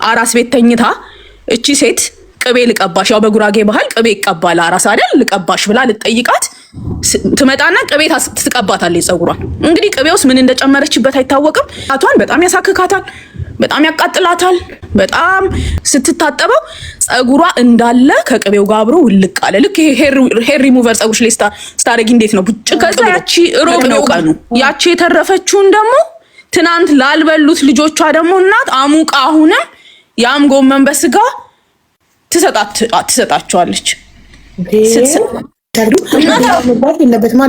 አራስ ቤት ተኝታ እቺ ሴት ቅቤ ልቀባሽ፣ ያው በጉራጌ ባህል ቅቤ ይቀባል አራስ አይደል? ልቀባሽ ብላ ልጠይቃት ትመጣና ቅቤ ትቀባታለች ጸጉሯን። እንግዲህ ቅቤውስ ምን እንደጨመረችበት አይታወቅም። አቷን በጣም ያሳክካታል፣ በጣም ያቃጥላታል። በጣም ስትታጠበው ጸጉሯ እንዳለ ከቅቤው ጋር አብሮ ውልቅ አለ። ልክ ሄር ሪሙቨር ጸጉርሽ ላይ ስታረጊ እንዴት ነው ቡጭ። ከዛ ያቺ ሮብ ነው ቀኑ። ያቺ የተረፈችውን ደግሞ ትናንት ላልበሉት ልጆቿ ደግሞ እናት አሙቃ አሁንም ያም ጎመን በስጋ ትሰጣቸዋለች።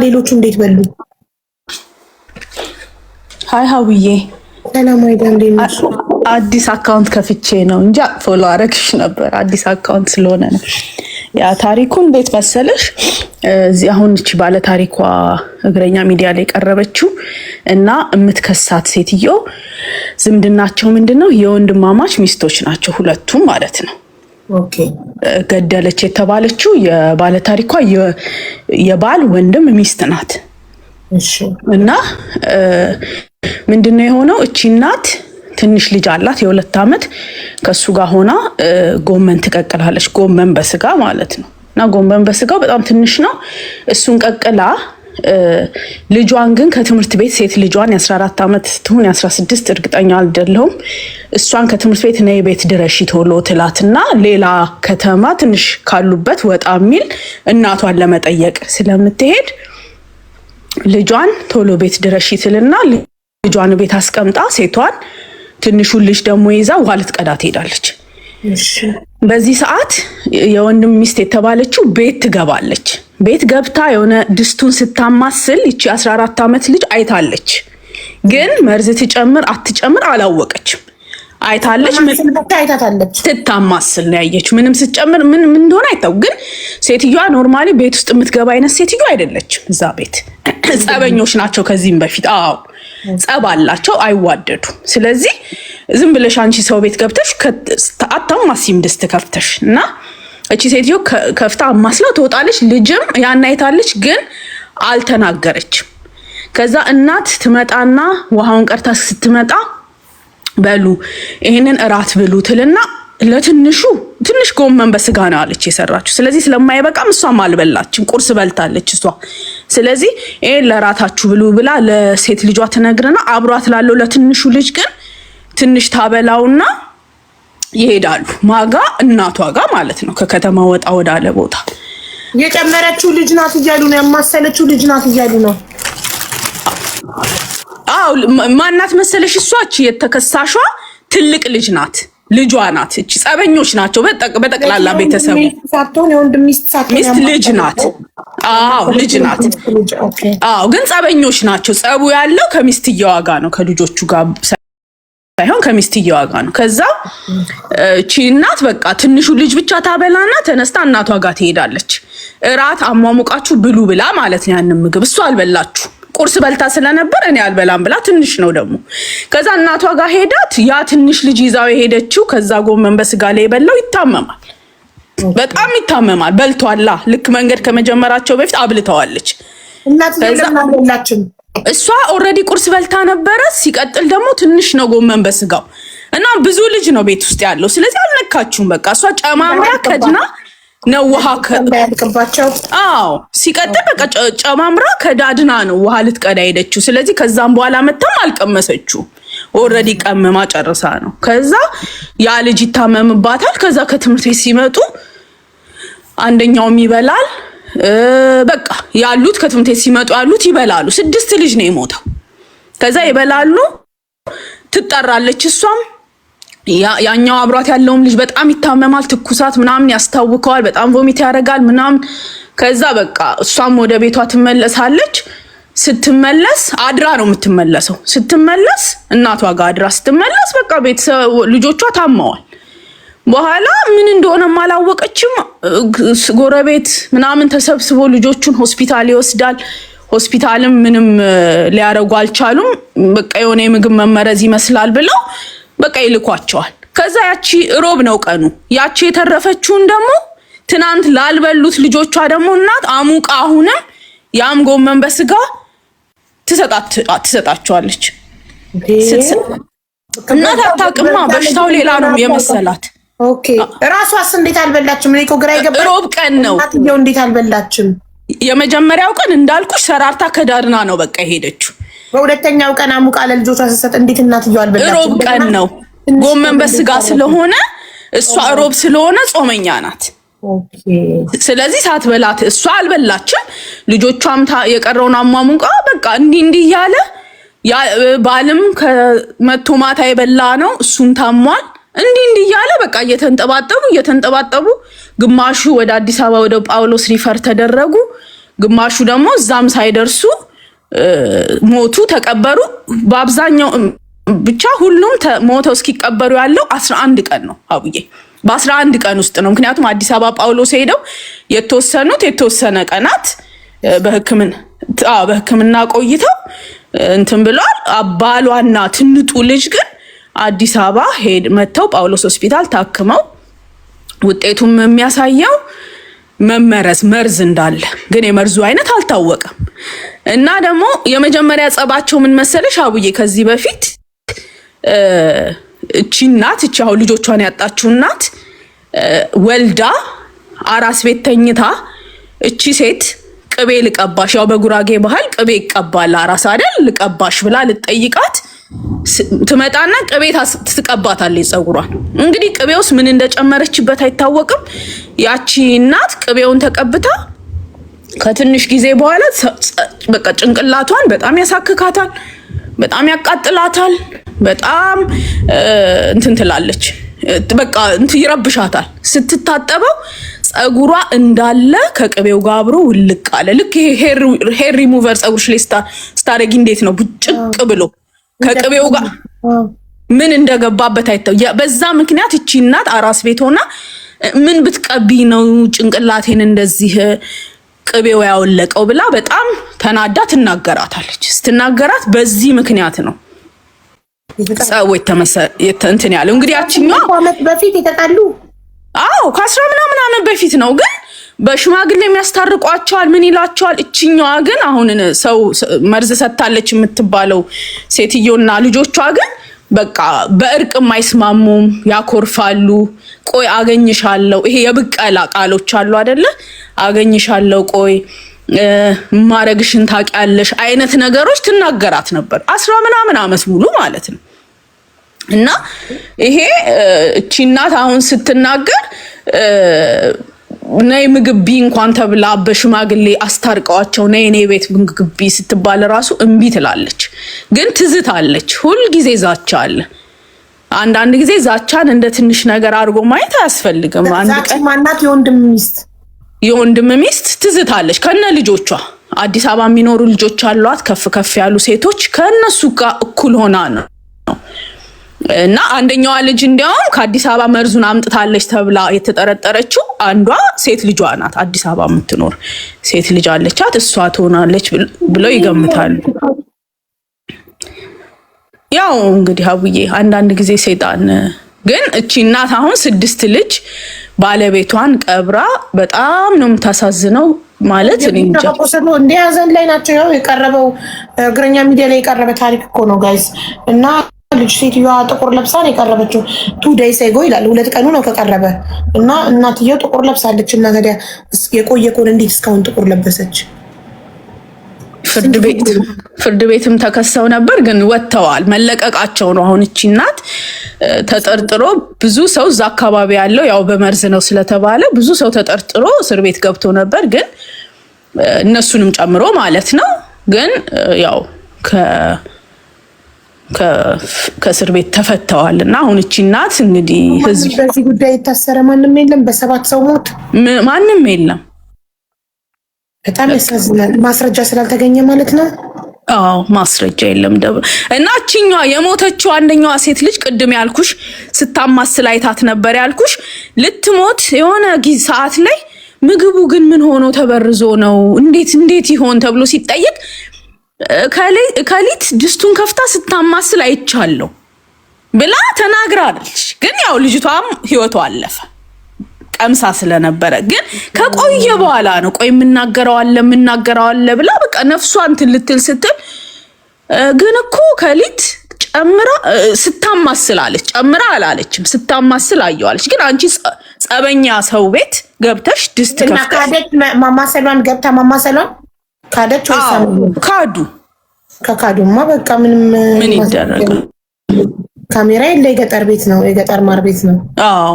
ሌሎቹ እንዴት በሉ? ሃይ ሀውዬ አዲስ አካውንት ከፍቼ ነው እንጂ ፎሎ አረግሽ ነበር። አዲስ አካውንት ስለሆነ ነው። ያ ታሪኩ እንዴት መሰለሽ? እዚህ አሁን እቺ ባለ ታሪኳ እግረኛ ሚዲያ ላይ ቀረበችው እና የምትከሳት ሴትዮ ዝምድናቸው ምንድነው? የወንድማማች ሚስቶች ናቸው ሁለቱም ማለት ነው። ኦኬ። ገደለች የተባለችው የባለ ታሪኳ የባል ወንድም ሚስት ናት። እሺ። እና ምንድነው የሆነው? እቺ እናት ትንሽ ልጅ አላት የ2 ዓመት ከሱ ጋር ሆና ጎመን ትቀቅላለች። ጎመን በስጋ ማለት ነው። እና ጎመን በስጋው በጣም ትንሽ ነው። እሱን ቀቅላ ልጇን ግን ከትምህርት ቤት ሴት ልጇን የ14 ዓመት ትሁን የ16 እርግጠኛ አይደለሁም። እሷን ከትምህርት ቤት ነይ ቤት ድረሽ ቶሎ ትላትና ሌላ ከተማ ትንሽ ካሉበት ወጣ ሚል እናቷን ለመጠየቅ ስለምትሄድ ልጇን ቶሎ ቤት ድረሽ ትልና ልጇን ቤት አስቀምጣ ሴቷን ትንሹን ልጅ ደግሞ ይዛ ውሃ ልትቀዳ ትሄዳለች። በዚህ ሰዓት የወንድም ሚስት የተባለችው ቤት ትገባለች። ቤት ገብታ የሆነ ድስቱን ስታማስል ይቺ 14 ዓመት ልጅ አይታለች። ግን መርዝ ትጨምር አትጨምር አላወቀችም። አይታለች፣ ትታማስል ነው ያየችው። ምንም ስትጨምር ምን እንደሆነ አይታወቅ። ግን ሴትዮዋ ኖርማሊ ቤት ውስጥ የምትገባ አይነት ሴትዮ አይደለችም። እዛ ቤት ጸበኞች ናቸው ከዚህም በፊት። አዎ ጸብ አላቸው፣ አይዋደዱ። ስለዚህ ዝም ብለሽ አንቺ ሰው ቤት ገብተሽ አታማሲም ድስት ከፍተሽ እና እቺ ሴትዮ ከፍታ አማስላ ትወጣለች። ልጅም ያን አይታለች፣ ግን አልተናገረችም። ከዛ እናት ትመጣና ውሃውን ቀርታ ስትመጣ በሉ ይሄንን እራት ብሉ ትልና ለትንሹ ትንሽ ጎመን በስጋ ነው አለች የሰራችው። ስለዚህ ስለማይበቃም እሷም አልበላችም፣ ቁርስ በልታለች እሷ። ስለዚህ ይሄን ለራታችሁ ብሉ ብላ ለሴት ልጇ ትነግርና አብሯት ላለው ለትንሹ ልጅ ግን ትንሽ ታበላውና ይሄዳሉ። ማጋ እናቷ ጋር ማለት ነው። ከከተማ ወጣ ወዳለ ቦታ የጨመረችው ልጅ ናት እያሉ ነው፣ ያማሰለችው ልጅ ናት እያሉ ነው። አው ማናት መሰለሽ? እሷች የተከሳሿ ትልቅ ልጅ ናት፣ ልጇ ናት። እቺ ጸበኞች ናቸው በጠቅላላ ቤተሰቡ። ሚስት ልጅ ናት። አው ልጅ ናት። አው ግን ጸበኞች ናቸው። ጸቡ ያለው ከሚስትየዋ ጋር ነው፣ ከልጆቹ ጋር ሳይሆን ከሚስትየዋ ጋር ነው። ከዛ እቺ እናት በቃ ትንሹ ልጅ ብቻ ታበላና ተነስታ እናቷ ጋር ትሄዳለች። እራት አሟሙቃችሁ ብሉ ብላ ማለት ነው። ያንን ምግብ እሷ አልበላችሁ፣ ቁርስ በልታ ስለነበር እኔ አልበላም ብላ ትንሽ ነው ደግሞ። ከዛ እናቷ ጋር ሄዳት ያ ትንሽ ልጅ ይዛው የሄደችው ከዛ ጎመን በስጋ ላይ የበላው ይታመማል፣ በጣም ይታመማል። በልቷላ ልክ መንገድ ከመጀመራቸው በፊት አብልተዋለች። እሷ ኦልሬዲ ቁርስ በልታ ነበረ። ሲቀጥል ደግሞ ትንሽ ነው ጎመን በስጋው እና ብዙ ልጅ ነው ቤት ውስጥ ያለው። ስለዚህ አልነካችሁም። በቃ እሷ ጨማምራ ከድና ነው ውሃ ከባቸው። አዎ ሲቀጥል በቃ ጨማምራ ከዳድና ነው ውሃ ልትቀዳ ሄደችው። ስለዚህ ከዛም በኋላ መተም አልቀመሰችው። ኦልሬዲ ቀመማ ጨርሳ ነው። ከዛ ያ ልጅ ይታመምባታል። ከዛ ከትምህርት ቤት ሲመጡ አንደኛውም ይበላል። በቃ ያሉት ከትምህርት ቤት ሲመጡ ያሉት ይበላሉ። 6 ልጅ ነው የሞተው። ከዛ ይበላሉ። ትጠራለች እሷም ያኛው አብሯት ያለውም ልጅ በጣም ይታመማል። ትኩሳት ምናምን ያስታውከዋል። በጣም ቮሚት ያደርጋል ምናምን። ከዛ በቃ እሷም ወደ ቤቷ ትመለሳለች። ስትመለስ አድራ ነው የምትመለሰው። ስትመለስ እናቷ ጋር አድራ ስትመለስ በቃ ቤተሰብ ልጆቿ ታመዋል። በኋላ ምን እንደሆነ ማላወቀችም። ጎረቤት ምናምን ተሰብስቦ ልጆቹን ሆስፒታል ይወስዳል። ሆስፒታልም ምንም ሊያረጉ አልቻሉም። በቃ የሆነ የምግብ መመረዝ ይመስላል ብለው በቃ ይልኳቸዋል። ከዛ ያቺ ሮብ ነው ቀኑ። ያቺ የተረፈችውን ደግሞ ትናንት ላልበሉት ልጆቿ ደግሞ እናት አሙቃ አሁንም ያም ጎመን በስጋ ትሰጣቸዋለች። እናት አታውቅማ። በሽታው ሌላ ነው የመሰላት። ኦኬ ራሷስ እንዴት አልበላችም? እኔ እኮ ግራ ይገባል። ሮብ ቀን ነው እናትየው እንዴት አልበላችም? የመጀመሪያው ቀን እንዳልኩሽ ሰራርታ ከዳድና ነው በቃ የሄደችው። በሁለተኛው ቀን አሙቃ ለልጆቿ ስትሰጥ እንዴት እናትየው አልበላችም? ሮብ ቀን ነው ጎመን በስጋ ስለሆነ እሷ ሮብ ስለሆነ ጾመኛ ናት። ኦኬ ስለዚህ ሳትበላት እሷ አልበላችም። ልጆቿም የቀረውን አሟሙቃ በቃ እንዲህ እያለ ባልም ከመቶ ማታ የበላ ነው እሱም ታሟል። እንዲህ እያለ በቃ እየተንጠባጠቡ ግማሹ ወደ አዲስ አበባ ወደ ጳውሎስ ሪፈር ተደረጉ። ግማሹ ደግሞ እዛም ሳይደርሱ ሞቱ፣ ተቀበሩ። በአብዛኛው ብቻ ሁሉም ሞተው እስኪቀበሩ ያለው 11 ቀን ነው አቡዬ። በ11 ቀን ውስጥ ነው። ምክንያቱም አዲስ አበባ ጳውሎስ ሄደው የተወሰነ ቀናት በሕክምና ቆይተው እንትን ብሏል። ባሏና ትንጡ ልጅ ግን አዲስ አበባ መጥተው ጳውሎስ ሆስፒታል ታክመው ውጤቱም የሚያሳየው መርዝ እንዳለ ግን የመርዙ አይነት አልታወቀም። እና ደግሞ የመጀመሪያ ጸባቸው ምን መሰለሽ አቡዬ፣ ከዚህ በፊት እቺ አሁን ልጆቿን ያጣችው እናት ወልዳ አራስ ቤት ተኝታ እቺ ሴት ቅቤ ልቀባሽ፣ ያው በጉራጌ ባህል ቅቤ ይቀባል አራስ አይደል፣ ልቀባሽ ብላ ልጠይቃት ትመጣና ቅቤ ትቀባታለች ፀጉሯን። እንግዲህ ቅቤውስ ምን እንደጨመረችበት አይታወቅም። ያቺ እናት ቅቤውን ተቀብታ ከትንሽ ጊዜ በኋላ በቃ ጭንቅላቷን በጣም ያሳክካታል፣ በጣም ያቃጥላታል፣ በጣም እንትን ትላለች፣ በቃ ይረብሻታል። ስትታጠበው ፀጉሯ እንዳለ ከቅቤው ጋር አብሮ ውልቅ አለ። ልክ ይሄ ሄር ሪሙቨር ፀጉርሽ ላይ ስታረጊ እንዴት ነው ቡጭቅ ብሎ ከቅቤው ጋር ምን እንደገባበት አይተው። በዛ ምክንያት እቺ እናት አራስ ቤት ሆና ምን ብትቀቢ ነው ጭንቅላቴን እንደዚህ ቅቤው ያወለቀው ብላ በጣም ተናዳ ትናገራታለች። ስትናገራት በዚህ ምክንያት ነው ሰዎች እንትን ያለው። እንግዲህ አቺኛው ዓመት በፊት የተጣሉ ከ10 ምናምን ዓመት በፊት ነው። ግን በሽማግሌ የሚያስታርቋቸዋል፣ ምን ይላቸዋል። እቺኛዋ ግን አሁን ሰው መርዝ ሰጥታለች የምትባለው ሴትዮና ልጆቿ ግን በቃ በእርቅም አይስማሙም፣ ያኮርፋሉ። ቆይ አገኝሻለሁ፣ ይሄ የብቀላ ቃሎች አሉ አይደለ? አገኝሻለሁ፣ ቆይ ማረግሽን ታውቂያለሽ አይነት ነገሮች ትናገራት ነበር 10 ምናምን ዓመት ሙሉ ማለት ነው። እና ይሄ እቺ እናት አሁን ስትናገር ነይ ምግብ ቢ እንኳን ተብላ በሽማግሌ አስታርቀዋቸው ነይ እኔ ቤት ምግብ ቢ ስትባል ራሱ እምቢ ትላለች። ግን ትዝታለች። ሁል ጊዜ ዛቻ አለ። አንዳንድ ጊዜ ዛቻን እንደ ትንሽ ነገር አድርጎ ማየት አያስፈልግም። አንድ ቀን ማናት የወንድም ሚስት ትዝታለች ከነ ልጆቿ። አዲስ አበባ የሚኖሩ ልጆች አሏት፣ ከፍ ያሉ ሴቶች፣ ከነሱ ጋር እኩል ሆና ነው። እና አንደኛዋ ልጅ እንዲያውም ከአዲስ አበባ መርዙን አምጥታለች ተብላ የተጠረጠረችው አንዷ ሴት ልጇ ናት። አዲስ አበባ የምትኖር ሴት ልጅ አለቻት፣ እሷ ትሆናለች ብለው ይገምታሉ። ያው እንግዲህ አቡዬ አንዳንድ ጊዜ ሰይጣን ግን እቺ እናት አሁን 6 ልጅ ባለቤቷን ቀብራ በጣም ነው የምታሳዝነው። ማለት እኔ እንጃ እንደ ያዘን ላይ ናቸው። ያው የቀረበው እግረኛ ሚዲያ ላይ የቀረበ ታሪክ እኮ ነው ጋይስ። እና ልጅ ሴትዮዋ ጥቁር ለብሳ ነው የቀረበችው። 2 days ago ይላል፣ 2 ቀኑ ነው ከቀረበ። እና እናትየው ጥቁር ለብሳለች። እና ታዲያ የቆየ ኮን እንዴት እስካሁን ጥቁር ለበሰች? ፍርድ ቤትም ተከሰው ነበር፣ ግን ወጥተዋል። መለቀቃቸው ነው። አሁን እቺ እናት ተጠርጥሮ ብዙ ሰው እዛ አካባቢ ያለው ያው በመርዝ ነው ስለተባለ ብዙ ሰው ተጠርጥሮ እስር ቤት ገብቶ ነበር፣ ግን እነሱንም ጨምሮ ማለት ነው። ግን ያው ከእስር ቤት ተፈተዋል። እና አሁን እቺ እናት እንግዲህ ህዝብ በዚህ ጉዳይ የታሰረ ማንም የለም። በ7 ሰው ሞት ማንም የለም። በጣም ያሳዝናል። ማስረጃ ስላልተገኘ ማለት ነው። ማስረጃ የለም። እና እቺኛዋ የሞተችው አንደኛዋ ሴት ልጅ ቅድም ያልኩሽ ስታማስል አይታት ነበር ያልኩሽ፣ ልትሞት የሆነ ሰዓት ላይ ምግቡ ግን ምን ሆኖ ተበርዞ ነው እንዴት ይሆን ተብሎ ሲጠየቅ ከሊት ድስቱን ከፍታ ስታማስል አይቻለሁ ብላ ተናግራለች። ግን ያው ልጅቷም ህይወቷ አለፈ ቀምሳ ስለነበረ። ግን ከቆየ በኋላ ነው ቆይ የምናገረው አለ ብላ በቃ ነፍሷን እንትን ልትል ስትል ግን እኮ ከሊት ጨምራ ስታማስላለች ጨምራ አላለችም። ስታማስል አየዋለች። ግን አንቺ ጸበኛ ሰው ቤት ገብተሽ ድስት ከፍተሽ ካደች ማማሰሏን ገብታ ማማሰሏን ካደች ወይ ካዱ። ከካዱማ በቃ ምን ይደረጋል? ካሜራ የለ። የገጠር ቤት ነው፣ የገጠር ማር ቤት ነው። አዎ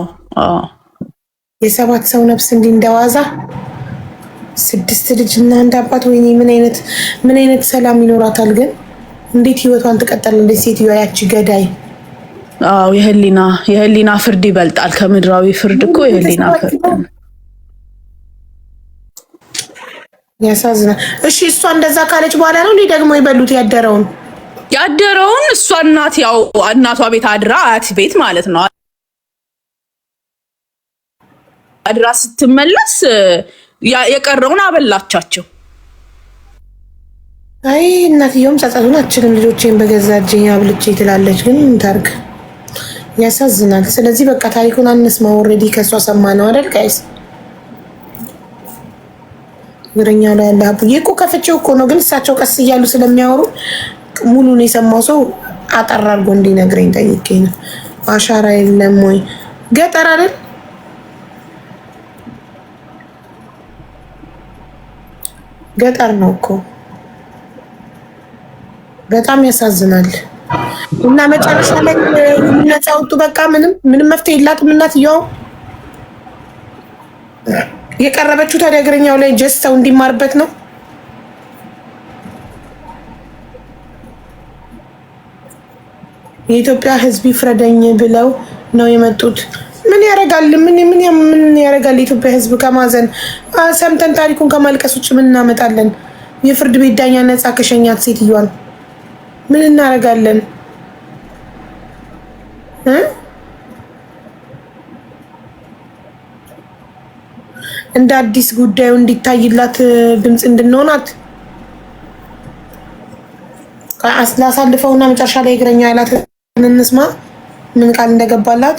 የሰባት ሰው ነፍስ እንዲህ እንደዋዛ 6 ልጅ እና አንድ አባት። ወይኔ ምን አይነት ሰላም ይኖራታል ግን? እንዴት ህይወቷን ትቀጥላለች ሴትዮዋ ያቺ ገዳይ? አዎ የህሊና ፍርድ ይበልጣል ከምድራዊ ፍርድ እኮ የህሊና ፍርድ ነው። ያሳዝናል። እሺ እሷ እንደዛ ካለች በኋላ ነው ደግሞ ይበሉት ያደረውን እሷ እናት ያው እናቷ ቤት አድራ አያት ቤት ማለት ነው አድራ ስትመለስ የቀረውን አበላቻቸው። አይ እናትየውም ጸጸቱን አችልም ልጆቼን በገዛ እጄ አብልቼ ትላለች። ግን ታርግ ያሳዝናል። ስለዚህ በቃ ታሪኩን አንስማ። ኦልሬዲ ከሷ ሰማነው አይደል ጋይስ? ግረኛ ላይ ያለ አቡዬ እኮ ከፍቼው እኮ ነው። ግን እሳቸው ቀስ እያሉ ስለሚያወሩ ሙሉን የሰማው ሰው አጠር አድርጎ እንዲነግረኝ ጠይቄ ነው። አሻራ የለም ወይ ገጠር አይደል? ገጠር ነው እኮ። በጣም ያሳዝናል። እና መጨረሻ ላይ ነፃ ወጡ። በቃ ምንም መፍትሄ የላትም እናትየው። የቀረበችው ታዲያ እግረኛው ላይ ጀስተው እንዲማርበት ነው። የኢትዮጵያ ሕዝብ ይፍረደኝ ብለው ነው የመጡት። ምን ያረጋል? ምን ያረጋል? የኢትዮጵያ ሕዝብ ከማዘን ሰምተን ታሪኩን ከማልቀስ ውጭ ምን እናመጣለን? የፍርድ ቤት ዳኛ ነፃ ከሸኛት ሴትዮዋን ምን እናረጋለን? እንደ አዲስ ጉዳዩ እንዲታይላት ድምፅ እንድንሆናት ላሳልፈውና መጨረሻ ላይ እግረኛ ያላት እንስማ ምን ቃል እንደገባላት።